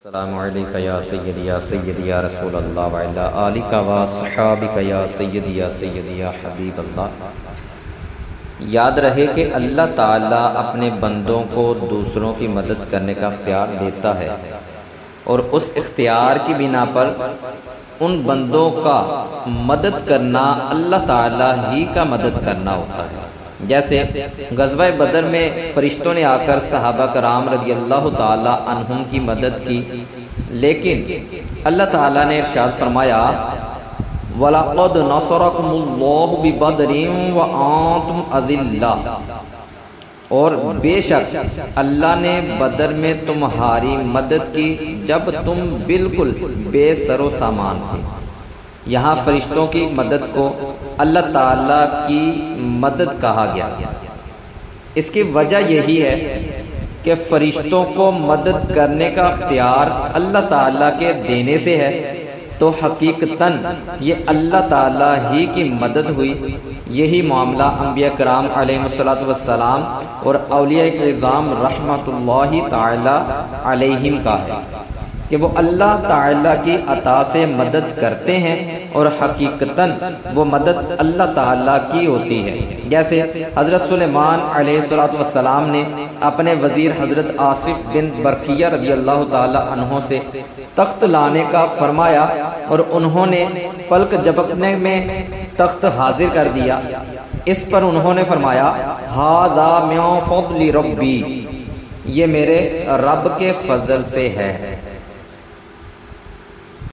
السلام علیکم یا سیدی یا رسول اللہ وعلی آلک و صحابک یا سیدی یا حبیب اللہ۔ یاد رہے کہ اللہ تعالیٰ اپنے بندوں کو دوسروں کی مدد کرنے کا اختیار دیتا ہے، اور اس اختیار کی بنا پر ان بندوں کا مدد کرنا اللہ تعالیٰ ہی کا مدد کرنا ہوتا ہے۔ جیسے غزوہ بدر میں فرشتوں نے آ کر صحابہ کرام رضی اللہ تعالی عنہم کی مدد کی، لیکن اللہ تعالیٰ نے ارشاد فرمایا وَلَقَدْ نَصَرَكُمُ اللَّهُ بِبَدْرٍ وَأَنْتُمْ أَذِلَّةٌ، اور بے شک اللہ نے بدر میں تمہاری مدد کی جب تم بالکل بے سر و سامان تھے۔ یہاں فرشتوں کی مدد کو اللہ تعالیٰ کی مدد کہا گیا۔ اس کی وجہ یہی ہے کہ فرشتوں کو مدد کرنے کا اختیار اللہ تعالیٰ کے دینے سے ہے، تو حقیقتاً یہ اللہ تعالیٰ ہی کی مدد ہوئی۔ یہی معاملہ انبیاء کرام علیہ الصلوۃ والسلام اور اولیاء کرام رحمۃ اللہ تعالی علیہم کا ہے کہ وہ اللہ تعالیٰ کی عطا سے مدد کرتے ہیں، اور حقیقتاً وہ مدد اللہ تعالیٰ کی ہوتی ہے۔ جیسے حضرت سلیمان علیہ السلام نے اپنے وزیر حضرت آصف بن برقیہ رضی اللہ تعالی عنہ سے تخت لانے کا فرمایا، اور انہوں نے پلک جھپکنے میں تخت حاضر کر دیا۔ اس پر انہوں نے فرمایا ھذا من فضل ربی، یہ میرے رب کے فضل سے ہے۔